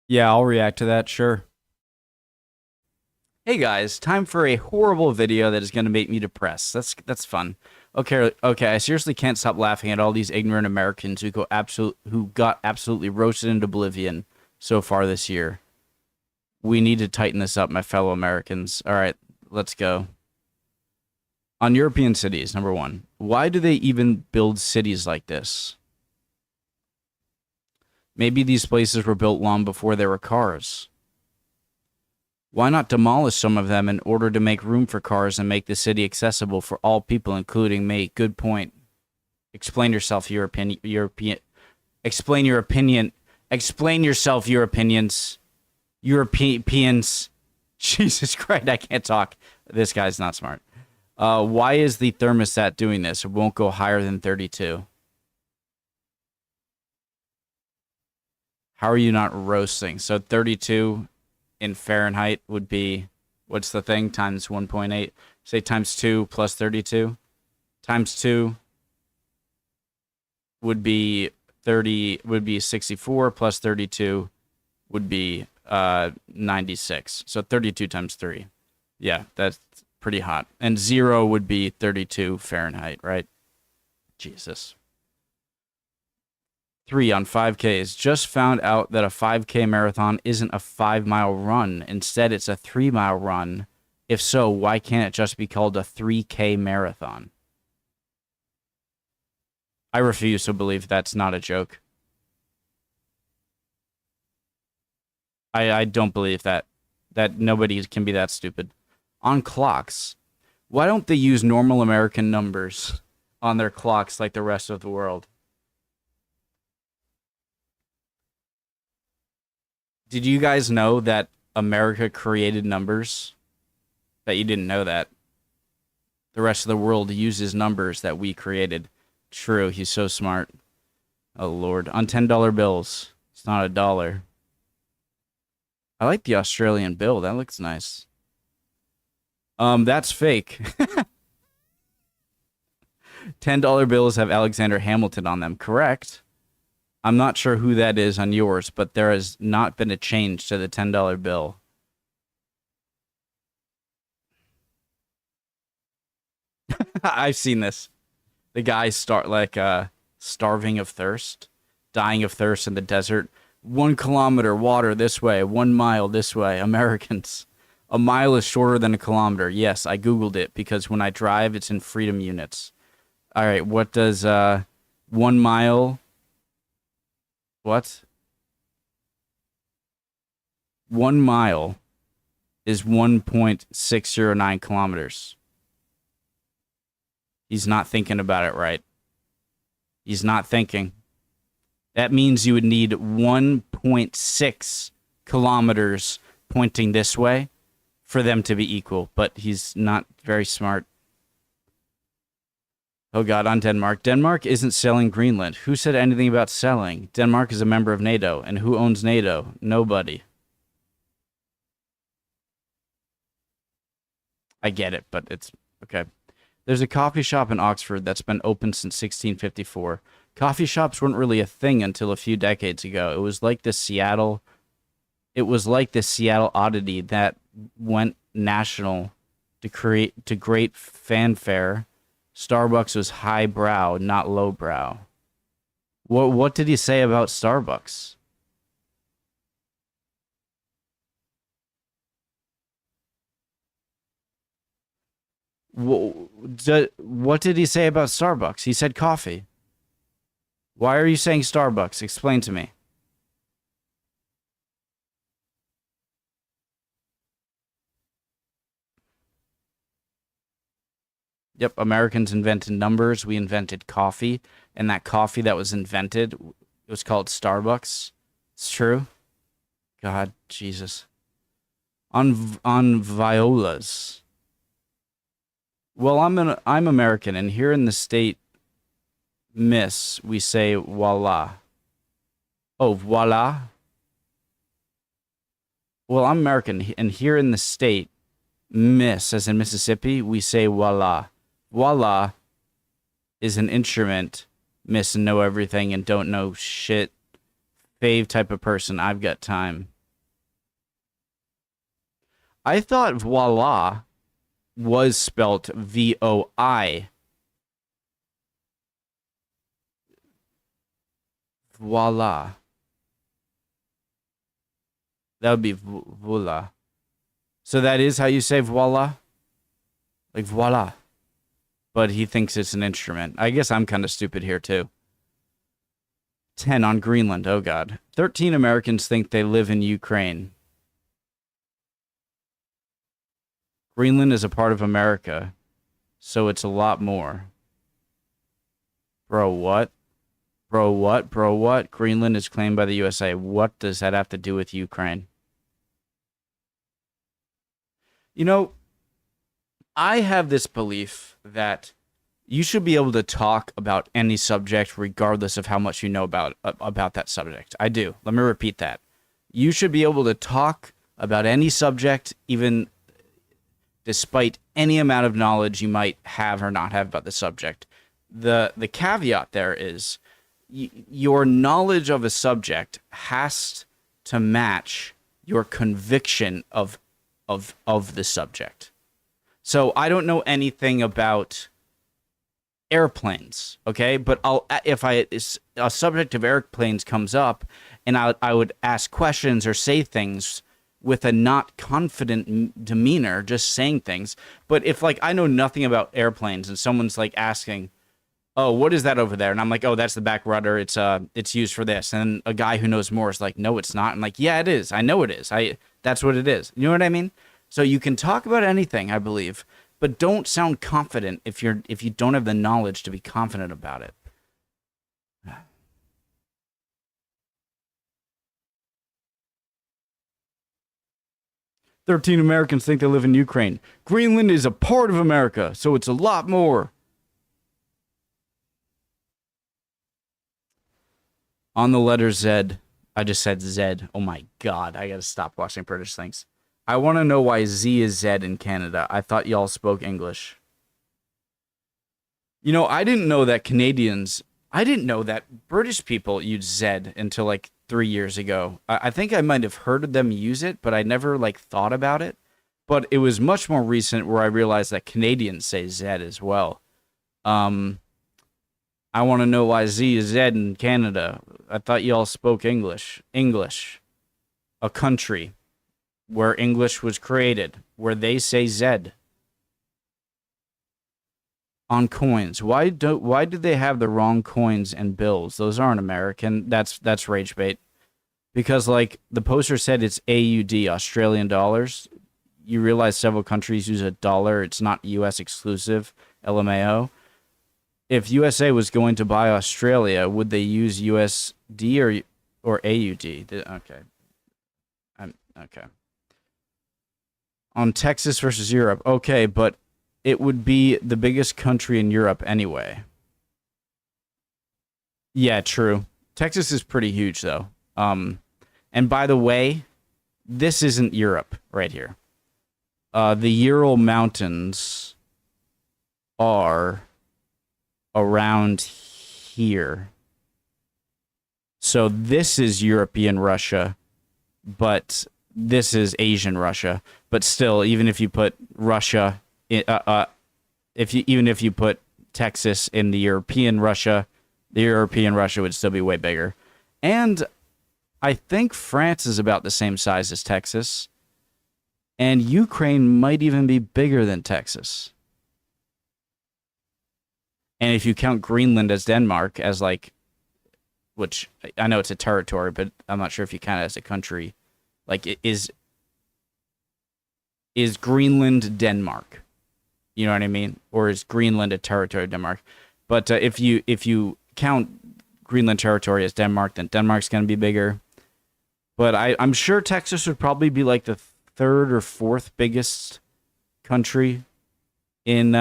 Yeah, I'll react to that, sure. Hey guys, time for a horrible video that is going to make me depressed. That's fun. Okay, I seriously can't stop laughing at all these ignorant Americans who got absolutely roasted into oblivion so far this year. We need to tighten this up, my fellow Americans. All right, let's go. On European cities, number one, why do they even build cities like this? Maybe these places were built long before there were cars. Why not demolish some of them in order to make room for cars and make the city accessible for all people, including me? Good point. Explain yourself, European. Explain your opinion. Explain yourself, your opinions. Europeans. Jesus Christ, I can't talk. This guy's not smart. Why is the thermostat doing this? It won't go higher than 32. How are you not roasting? So 32 in Fahrenheit would be, what's the thing, times 1.8? Say times 2 plus 32. Times 2 would be 64 plus 32 would be 96. So 32 times 3. Yeah, that's pretty hot. And 0 would be 32 Fahrenheit, right? Jesus. 3 on 5Ks. Just found out that a 5K marathon isn't a 5-mile run. Instead, it's a 3-mile run. If so, why can't it just be called a 3K marathon? I refuse to believe that's not a joke. I don't believe that nobody can be that stupid. On clocks, why don't they use normal American numbers on their clocks like the rest of the world? Did you guys know that America created numbers? Bet you didn't know that. The rest of the world uses numbers that we created. True, he's so smart. Oh, Lord. On $10 bills. It's not a dollar. I like the Australian bill. That looks nice. That's fake. $10 bills have Alexander Hamilton on them. Correct. I'm not sure who that is on yours, but there has not been a change to the $10 bill. I've seen this. The guy starving of thirst, dying of thirst in the desert. 1 kilometer water this way, 1 mile this way. Americans. A mile is shorter than a kilometer. Yes, I Googled it because when I drive, it's in freedom units. All right, what does 1 mile... What? 1 mile is 1.609 kilometers. He's not thinking about it right. He's not thinking. That means you would need 1.6 kilometers pointing this way for them to be equal, but he's not very smart. Oh God, on Denmark. Denmark isn't selling Greenland. Who said anything about selling? Denmark is a member of NATO. And who owns NATO? Nobody. I get it, but it's okay. There's a coffee shop in Oxford that's been open since 1654. Coffee shops weren't really a thing until a few decades ago. It was like this Seattle oddity that went national to great fanfare. Starbucks was highbrow, not lowbrow. What did he say about Starbucks? What did he say about Starbucks? He said coffee. Why are you saying Starbucks? Explain to me. Yep, Americans invented numbers. We invented coffee. And that coffee that was invented, it was called Starbucks. It's true. God, Jesus. On violas. Well, I'm American, and here in the state, Miss, we say voila. Oh, voila. Well, I'm American, and here in the state, Miss, as in Mississippi, we say voila. Voila is an instrument, Miss and know everything and don't know shit. Fave type of person. I've got time. I thought voila was spelt VOI. Voila. That would be voila. So that is how you say voila? Like voila. But he thinks it's an instrument. I guess I'm kind of stupid here too. 10 on Greenland. Oh, God. 13 Americans think they live in Ukraine. Greenland is a part of America, so it's a lot more. Bro, what? Bro, what? Bro, what? Greenland is claimed by the USA. What does that have to do with Ukraine? You know, I have this belief that you should be able to talk about any subject regardless of how much you know about that subject. I do. Let me repeat that. You should be able to talk about any subject, even despite any amount of knowledge you might have or not have about the subject. The caveat there is your knowledge of a subject has to match your conviction of the subject. So I don't know anything about airplanes, okay? But if a subject of airplanes comes up, and I would ask questions or say things with a not confident demeanor, just saying things. But if like I know nothing about airplanes and someone's like asking, "Oh, what is that over there?" and I'm like, "Oh, that's the back rudder. It's used for this." And a guy who knows more is like, "No, it's not." I'm like, "Yeah, it is. I know it is. That's what it is." You know what I mean? So you can talk about anything, I believe, but don't sound confident if you don't have the knowledge to be confident about it. 13 Americans think they live in Ukraine. Greenland is a part of America, so it's a lot more. On the letter Z, I just said Z. Oh my God, I gotta stop watching British things. I want to know why Z is Z in Canada. I thought y'all spoke English. You know, I didn't know that British people use Z until like 3 years ago. I think I might have heard them use it, but I never like thought about it. But it was much more recent where I realized that Canadians say Z as well. I want to know why Z is Z in Canada. I thought y'all spoke English. English. A country where English was created, where they say Z. On coins. Why do they have the wrong coins and bills? Those aren't American. That's rage bait. Because like the poster said it's AUD, Australian dollars. You realize several countries use a dollar. It's not US exclusive, LMAO. If USA was going to buy Australia, would they use USD or AUD? Okay. Okay. On Texas versus Europe. Okay, but it would be the biggest country in Europe anyway. Yeah, true. Texas is pretty huge, though. And by the way, this isn't Europe right here. The Ural Mountains are around here. So this is European Russia, but this is Asian Russia. But still, even if you put Russia, even if you put Texas in the European Russia would still be way bigger. And I think France is about the same size as Texas. And Ukraine might even be bigger than Texas. And if you count Greenland as Denmark, as like, which I know it's a territory, but I'm not sure if you count it as a country. Like, is Greenland Denmark? You know what I mean? Or is Greenland a territory of Denmark? But if you count Greenland territory as Denmark, then Denmark's going to be bigger. But I'm sure Texas would probably be like the third or fourth biggest country in.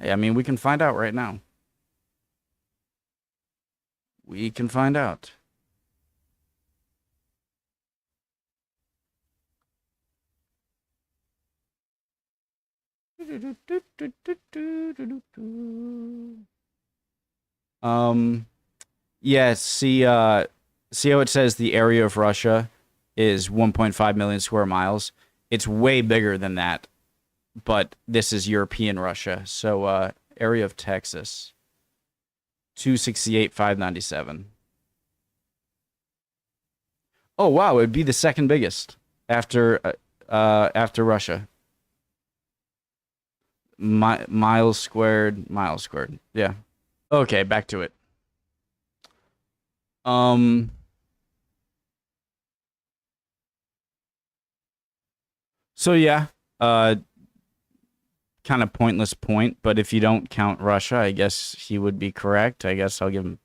I mean, we can find out right now. We can find out. Yeah, see how it says the area of Russia is 1.5 million square miles. It's way bigger than that, but this is European Russia. So area of Texas, 268,597. Oh wow, it'd be the second biggest after Russia. Miles squared, miles squared. Yeah. Okay, back to it. Um. So yeah. Kind of pointless point, but if you don't count Russia, I guess he would be correct. I guess I'll give him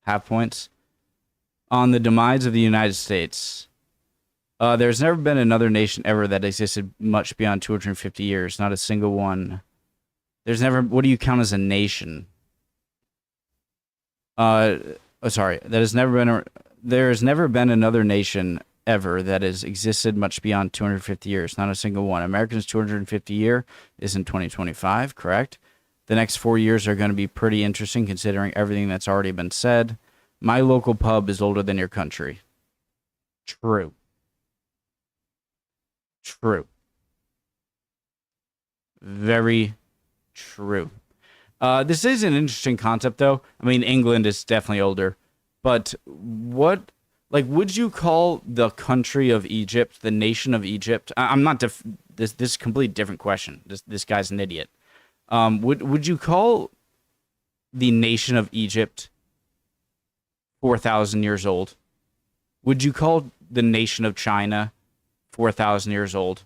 half points. On the demise of the United States, there's never been another nation ever that existed much beyond 250 years. Not a single one. There's never. What do you count as a nation? Sorry. That has never been. There has never been another nation ever that has existed much beyond 250 years. Not a single one. America's 250 year is in 2025. Correct. The next 4 years are going to be pretty interesting considering everything that's already been said. My local pub is older than your country. True. True. Very true. This is an interesting concept, though. I mean, England is definitely older. But what, like, would you call the country of Egypt, the nation of Egypt? I'm not, this is a completely different question. This guy's an idiot. Would you call the nation of Egypt 4,000 years old? Would you call the nation of China 4,000 years old?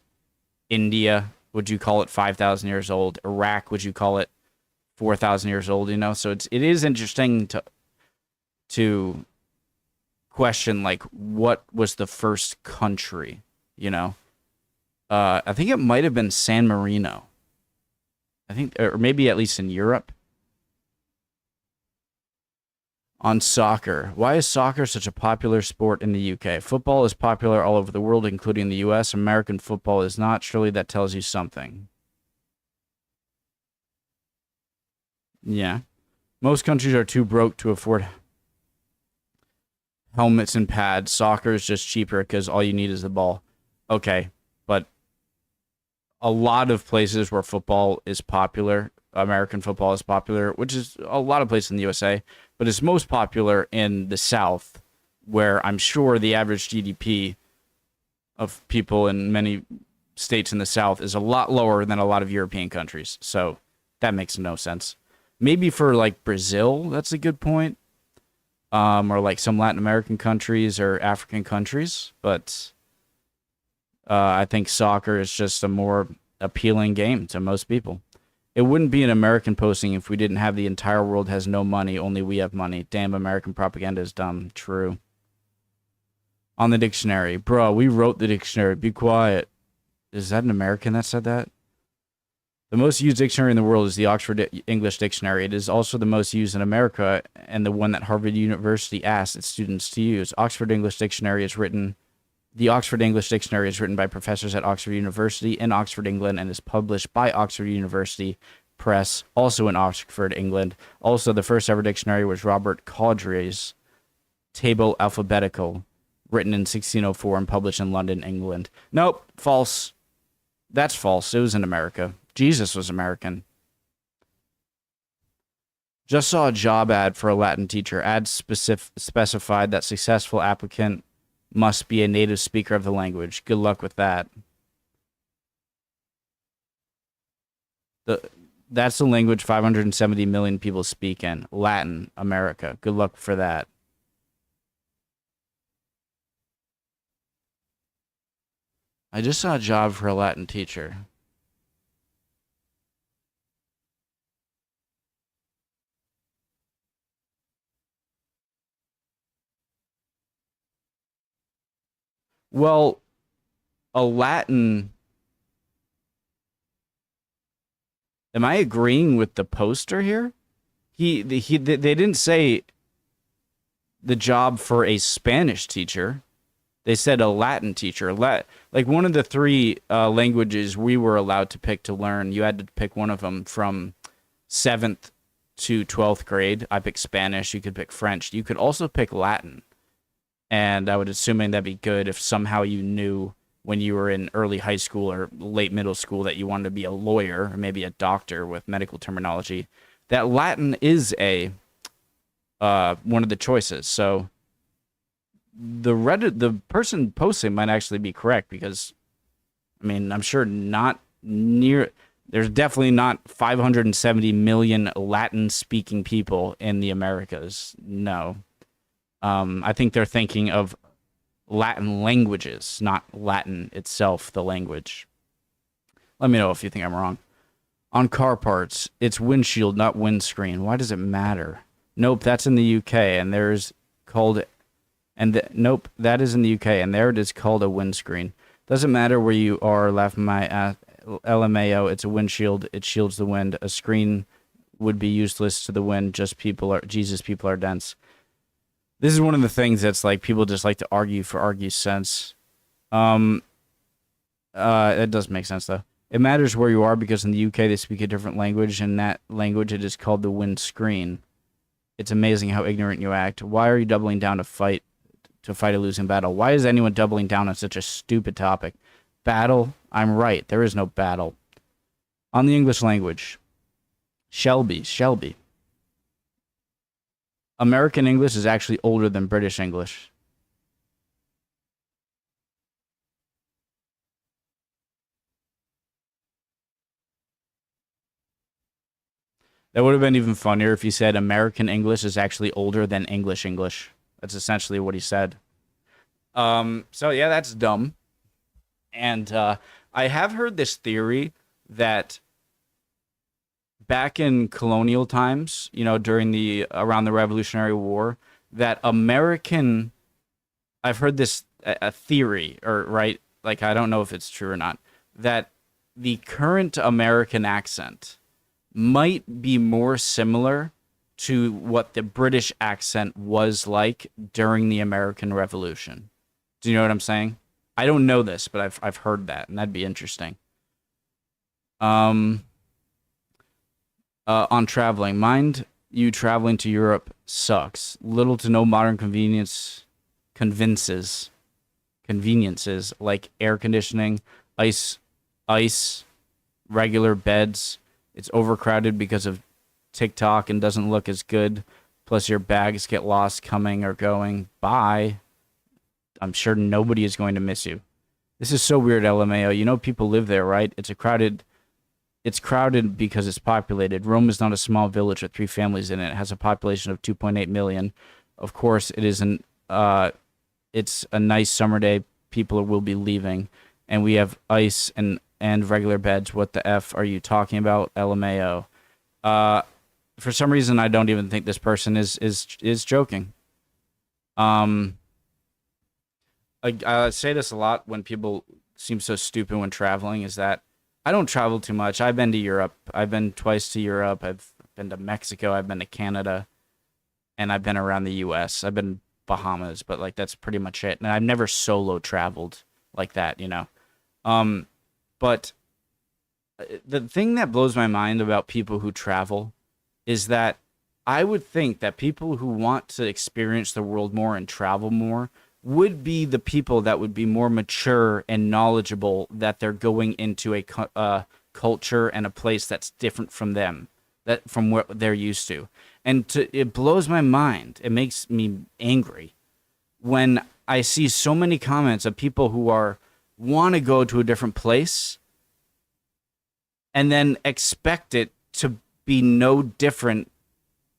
India, would you call it 5,000 years old? Iraq, would you call it 4,000 years old? You know, so it is interesting to question, like, what was the first country, you know? I think it might have been San Marino. I think, or maybe at least in Europe. On soccer. Why is soccer such a popular sport in the UK? Football is popular all over the world, including the US. American football is not. Surely that tells you something. Yeah. Most countries are too broke to afford helmets and pads. Soccer is just cheaper because all you need is the ball. Okay, but a lot of places where football is popular, American football is popular, which is a lot of places in the USA, but it's most popular in the South, where I'm sure the average GDP of people in many states in the South is a lot lower than a lot of European countries. So that makes no sense. Maybe for like Brazil, that's a good point. Or like some Latin American countries or African countries. But I think soccer is just a more appealing game to most people. It wouldn't be an American posting if we didn't have the entire world has no money, only we have money. Damn, American propaganda is dumb. True. On the dictionary. Bro, we wrote the dictionary. Be quiet. Is that an American that said that? The most used dictionary in the world is the Oxford English Dictionary. It is also the most used in America and the one that Harvard University asked its students to use. The Oxford English Dictionary is written by professors at Oxford University in Oxford, England, and is published by Oxford University Press, also in Oxford, England. Also, the first ever dictionary was Robert Cowdrey's Table Alphabetical, written in 1604 and published in London, England. Nope, false. That's false. It was in America. Jesus was American. Just saw a job ad for a Latin teacher. Ad specified that successful applicant must be a native speaker of the language. Good luck with that. That's the language 570 million people speak in. Latin, America. Good luck for that. I just saw a job for a Latin teacher. Well, a Latin. Am I agreeing with the poster here? They didn't say the job for a Spanish teacher. They said a Latin teacher. Like one of the three languages we were allowed to pick to learn. You had to pick one of them from 7th to 12th grade. I picked Spanish. You could pick French. You could also pick Latin. And I would assuming that'd be good if somehow you knew when you were in early high school or late middle school that you wanted to be a lawyer or maybe a doctor with medical terminology. That Latin is a one of the choices. So the person posting might actually be correct because I mean I'm sure not near. There's definitely not 570 million Latin speaking people in the Americas. No. I think they're thinking of Latin languages, not Latin itself, the language. Let me know if you think I'm wrong. On car parts, it's windshield, not windscreen. Why does it matter? Nope, that's in the UK, and there's called, nope, that is in the UK, and there it is called a windscreen. Doesn't matter where you are, laughing my ass. LMAO, it's a windshield. It shields the wind. A screen would be useless to the wind. People are dense. This is one of the things that's like people just like to argue for argue's sense. It does make sense though. It matters where you are because in the UK they speak a different language, and that language it is called the windscreen. It's amazing how ignorant you act. Why are you doubling down to fight a losing battle? Why is anyone doubling down on such a stupid topic? Battle? I'm right. There is no battle. On the English language. Shelby. American English is actually older than British English. That would have been even funnier if you said American English is actually older than English English. That's essentially what he said. So yeah, that's dumb. And I have heard this theory that back in colonial times, during around the Revolutionary War, that I've heard this a theory, or right, like I don't know if it's true or not, that the current American accent might be more similar to what the British accent was like during the American Revolution. Do you know what I'm saying? I don't know this, but I've heard that, and that'd be interesting. On traveling, mind you, traveling to Europe sucks. Little to no modern conveniences like air conditioning, ice, regular beds. It's overcrowded because of TikTok and doesn't look as good. Plus, your bags get lost coming or going. Bye. I'm sure nobody is going to miss you. This is so weird, LMAO. People live there, right? It's crowded because it's populated. Rome is not a small village with 3 families in it. It has a population of 2.8 million. Of course, it's a nice summer day. People will be leaving, and we have ice and regular beds. What the F are you talking about, LMAO? For some reason, I don't even think this person is joking. I say this a lot when people seem so stupid when traveling, is that I don't travel too much. I've been to Europe. I've been twice to Europe. I've been to Mexico. I've been to Canada. And I've been around the U.S. I've been Bahamas, but like that's pretty much it. And I've never solo traveled like that, But the thing that blows my mind about people who travel is that I would think that people who want to experience the world more and travel more would be the people that would be more mature and knowledgeable that they're going into a culture and a place that's different from them, that from what they're used to. And it blows my mind. It makes me angry when I see so many comments of people who want to go to a different place and then expect it to be no different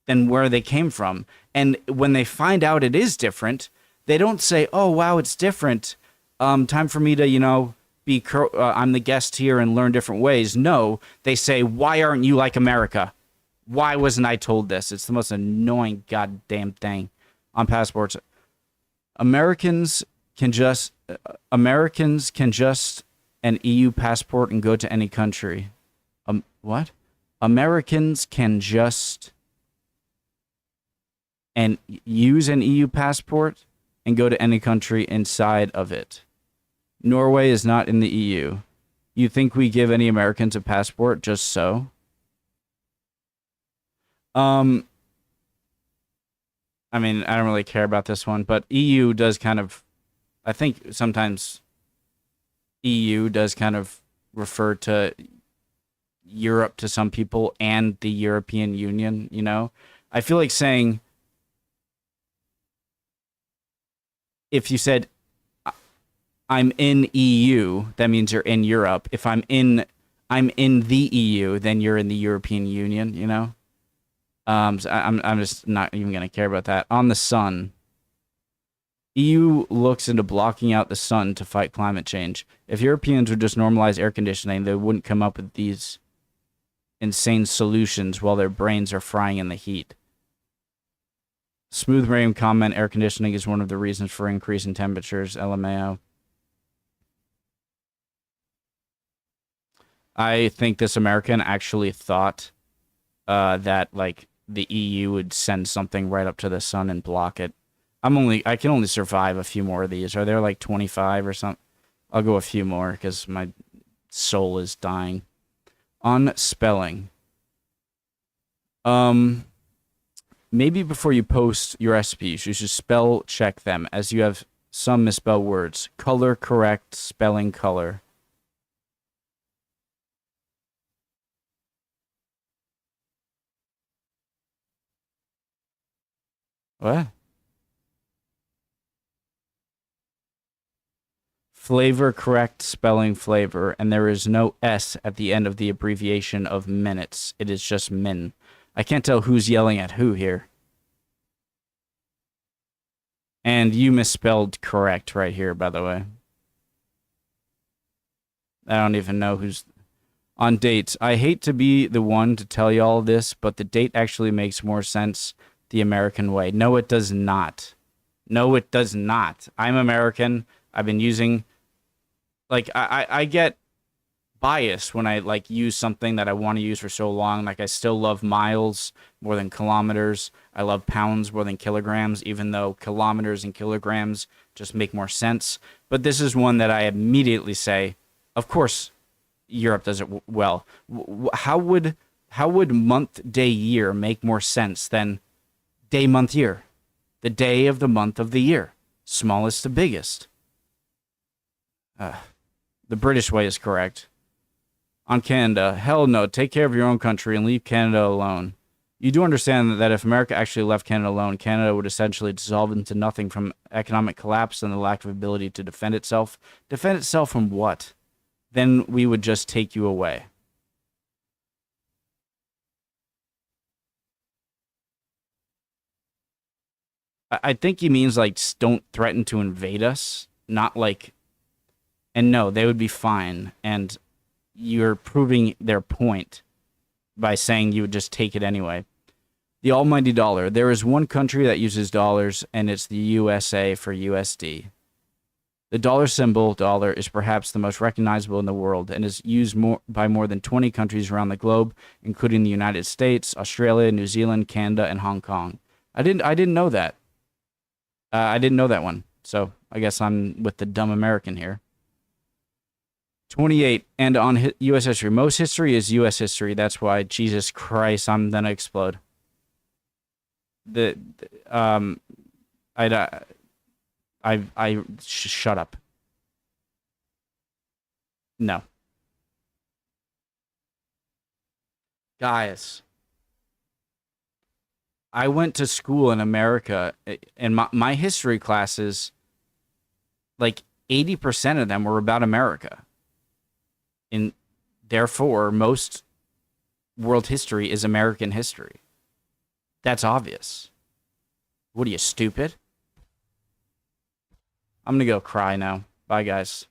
than where they came from. And when they find out it is different, they don't say, "Oh, wow, it's different. Time for me to, I'm the guest here and learn different ways." No, they say, "Why aren't you like America? Why wasn't I told this?" It's the most annoying goddamn thing on passports. Americans can just an EU passport and go to any country. What? Americans can just and use an EU passport and go to any country inside of it. Norway is not in the EU. You think we give any Americans a passport just so? I I mean, I don't really care about this one, but EU does kind of, I think sometimes EU does kind of refer to Europe to some people and the European Union, you know? I feel like saying, if you said, I'm in EU, that means you're in Europe. If I'm in the EU, then you're in the European Union, you know? So I'm just not even gonna care about that. On the sun. EU looks into blocking out the sun to fight climate change. If Europeans would just normalize air conditioning, they wouldn't come up with these insane solutions while their brains are frying in the heat. Smooth Rain comment, air conditioning is one of the reasons for increase in temperatures, LMAO. I think this American actually thought that like the EU would send something right up to the sun and block it. I can only survive a few more of these. Are there like 25 or something? I'll go a few more because my soul is dying. On spelling. Maybe before you post your recipes, you should spell check them as you have some misspelled words. Color correct, spelling color. What? Flavor correct, spelling flavor, and there is no S at the end of the abbreviation of minutes. It is just min. I can't tell who's yelling at who here. And you misspelled correct right here, by the way. I don't even know who's... On dates, I hate to be the one to tell you all this, but the date actually makes more sense the American way. No, it does not. No, it does not. I'm American. I've been using... Like, I get biased when I, like, use something that I want to use for so long. Like, I still love miles more than kilometers. I love pounds more than kilograms, even though kilometers and kilograms just make more sense. But this is one that I immediately say, of course, Europe does it well. How would month, day, year make more sense than day, month, year? The day of the month of the year. Smallest to biggest. The British way is correct. On Canada, hell no, take care of your own country and leave Canada alone. You do understand that if America actually left Canada alone, Canada would essentially dissolve into nothing from economic collapse and the lack of ability to defend itself. Defend itself from what? Then we would just take you away. I think he means, like, don't threaten to invade us, not like... And no, they would be fine. And you're proving their point by saying you would just take it anyway. The almighty dollar. There is one country that uses dollars, and it's the USA for USD. The dollar symbol, dollar, is perhaps the most recognizable in the world and is used by more than 20 countries around the globe, including the United States, Australia, New Zealand, Canada, and Hong Kong. I didn't know that. I didn't know that one. So I guess I'm with the dumb American here. 28, and on U.S. history. Most history is U.S. history. That's why, Jesus Christ, I'm gonna explode. Shut up. No. Guys, I went to school in America, and my history classes, like 80% of them were about America. And therefore, most world history is American history. That's obvious. What are you, stupid? I'm gonna go cry now. Bye, guys.